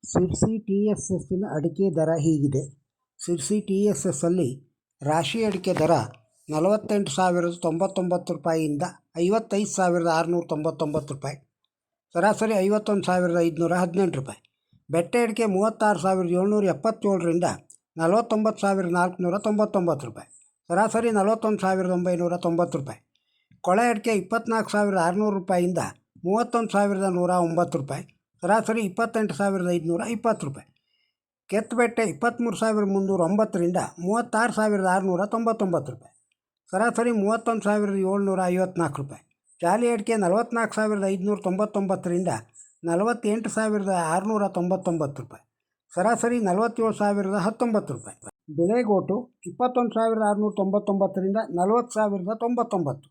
ಸಿರ್ಸಿ TSSನ ಅಡಿಕೆ ದರ ಹೀಗಿದೆ. ಸಿರ್ಸಿ TSSಲ್ಲಿ ರಾಶಿ ಅಡಿಕೆ ದರ 48,099 ರೂಪಾಯಿಯಿಂದ 55,699 ರೂಪಾಯಿ, ಸರಾಸರಿ 51,518 ರೂಪಾಯಿ. ಬೆಟ್ಟೆ ಅಡಿಕೆ 36,777ರಿಂದ 49,499 ರೂಪಾಯಿ, ಸರಾಸರಿ 41,990 ರೂಪಾಯಿ. ಕೊಳೆ ಅಡಿಕೆ 24,600 ರೂಪಾಯಿಯಿಂದ 31,109 ರೂಪಾಯಿ, ಸರಾಸರಿ 28,520 ರೂಪಾಯಿ. ಕೆತ್ತಬೆಟ್ಟೆ 23,309ರಿಂದ 36,699 ರೂಪಾಯಿ, ಸರಾಸರಿ 31,754 ರೂಪಾಯಿ. ಜಾಲಿ ಅಡಿಕೆ 44,599ರಿಂದ 48,699 ರೂಪಾಯಿ, ಸರಾಸರಿ 47,019 ರೂಪಾಯಿ. ಬೆಳೆಗೋಟು 21,699ರಿಂದ 40,099,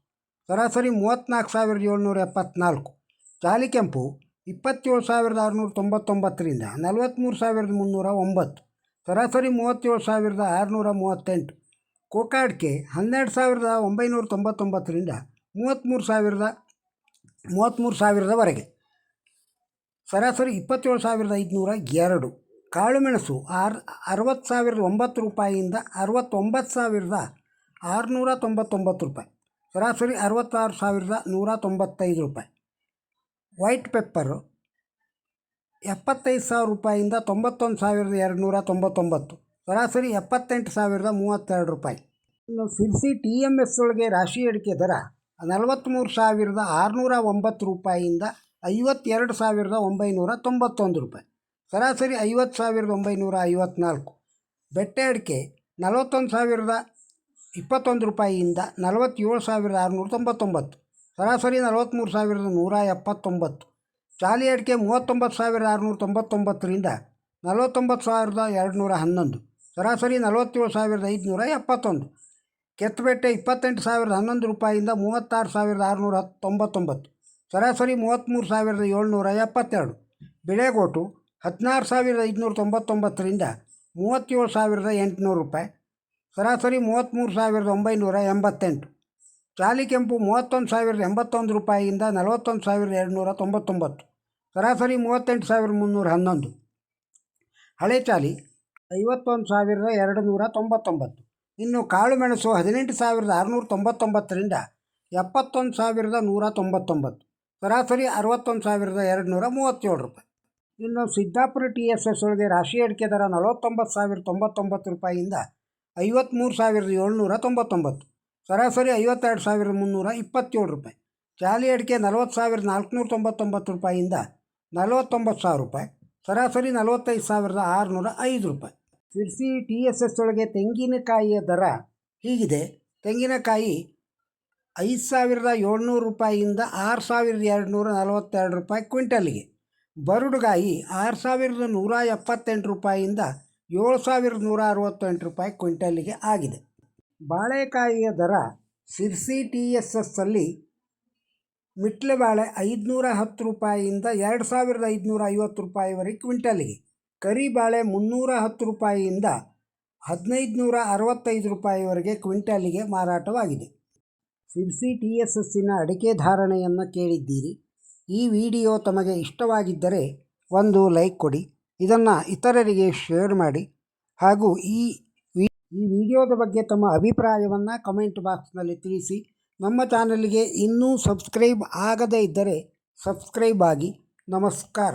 ಸರಾಸರಿ 34,774. ಜಾಲಿ ಕೆಂಪು 27,699ರಿಂದ 43,309, ಸರಾಸರಿ 37,638. ಕೋಕಾ ಅಡಿಕೆ 12,999ರಿಂದ 33,000ವರೆಗೆ, ಸರಾಸರಿ 27,502. ಕಾಳುಮೆಣಸು 60,009 ರೂಪಾಯಿಯಿಂದ 69,699 ರೂಪಾಯಿ, ಸರಾಸರಿ 66,195 ರೂಪಾಯಿ. ವೈಟ್ ಪೆಪ್ಪರು 75,000 ರೂಪಾಯಿಯಿಂದ 91,299, ಸರಾಸರಿ 78,032 ರೂಪಾಯಿ. ಇನ್ನು ಸಿರ್ಸಿ TMS ಒಳಗೆ ರಾಶಿ ಅಡಿಕೆ ದರ 43,609 ರೂಪಾಯಿಯಿಂದ 52,991 ರೂಪಾಯಿ, ಸರಾಸರಿ 50,954. ಬೆಟ್ಟೆ ಅಡಿಕೆ 41,021 ರೂಪಾಯಿಯಿಂದ 47,699, ಸರಾಸರಿ 43,179. ಜಾಲಿ ಅಡಿಕೆ 39,699ರಿಂದ 49,211, ಸರಾಸರಿ 47,571. ಕೆತ್ತಬೆಟ್ಟೆ 28,011 ರೂಪಾಯಿಯಿಂದ 36,699, ಸರಾಸರಿ 33,772. ಬಿಳೆಗೋಟು 16,599ರಿಂದ 37,800 ರೂಪಾಯಿ, ಸರಾಸರಿ 33,988. ಜಾಲಿ ಕೆಂಪು 31,081 ರೂಪಾಯಿಯಿಂದ 41,299, ಸರಾಸರಿ 38,311. ಹಳೆ ಚಾಲಿ 51,299. ಇನ್ನು ಕಾಳುಮೆಣಸು 18,699ರಿಂದ 71,199, ಸರಾಸರಿ 61,237 ರೂಪಾಯಿ. ಇನ್ನು ಸಿದ್ದಾಪುರ TSS ಒಳಗೆ ರಾಶಿ ಅಡಿಕೆ ದರ 49,099 ರೂಪಾಯಿಯಿಂದ 53,799, ಸರಾಸರಿ 52,327 ರೂಪಾಯಿ. ಜಾಲಿ ಅಡಿಕೆ 40,499 ರೂಪಾಯಿಯಿಂದ 49,000 ರೂಪಾಯಿ, ಸರಾಸರಿ 45,605 ರೂಪಾಯಿ. ಸಿರ್ಸಿ TSS ಒಳಗೆ ತೆಂಗಿನಕಾಯಿಯ ದರ ಹೀಗಿದೆ. ತೆಂಗಿನಕಾಯಿ 5,700 ರೂಪಾಯಿಯಿಂದ 6,242 ರೂಪಾಯಿ ಕ್ವಿಂಟಲಿಗೆ. ಬರುಡುಗಾಯಿ 6,178 ರೂಪಾಯಿಯಿಂದ 7,168 ರೂಪಾಯಿ ಕ್ವಿಂಟಲಿಗೆ ಆಗಿದೆ. ಬಾಳೆಕಾಯಿಯ ದರ ಸಿರ್ಸಿ TSSಲ್ಲಿ ಮಿಟ್ಲೆ ಬಾಳೆ 510 ರೂಪಾಯಿಯಿಂದ 2,550 ರೂಪಾಯಿವರೆಗೆ ಕ್ವಿಂಟಲಿಗೆ. ಕರಿಬಾಳೆ 310 ರೂಪಾಯಿಯಿಂದ 1,565 ರೂಪಾಯಿವರೆಗೆ ಕ್ವಿಂಟಲಿಗೆ ಮಾರಾಟವಾಗಿದೆ. ಸಿರ್ಸಿ TSSನ ಅಡಿಕೆ ಧಾರಣೆಯನ್ನು ಕೇಳಿದ್ದೀರಿ. ಈ ವಿಡಿಯೋ ತಮಗೆ ಇಷ್ಟವಾಗಿದ್ದರೆ ಒಂದು ಲೈಕ್ ಕೊಡಿ, ಇದನ್ನು ಇತರರಿಗೆ ಶೇರ್ ಮಾಡಿ, ಹಾಗೂ ಈ ವಿಡಿಯೋದ ಬಗ್ಗೆ ತಮ್ಮ ಅಭಿಪ್ರಾಯವನ್ನು ಕಮೆಂಟ್ ಬಾಕ್ಸ್ನಲ್ಲಿ ತಿಳಿಸಿ. ನಮ್ಮ ಚಾನಲ್ಗೆ ಇನ್ನೂ ಸಬ್ಸ್ಕ್ರೈಬ್ ಆಗದೇ ಇದ್ದರೆ ಸಬ್ಸ್ಕ್ರೈಬ್ ಆಗಿ. ನಮಸ್ಕಾರ.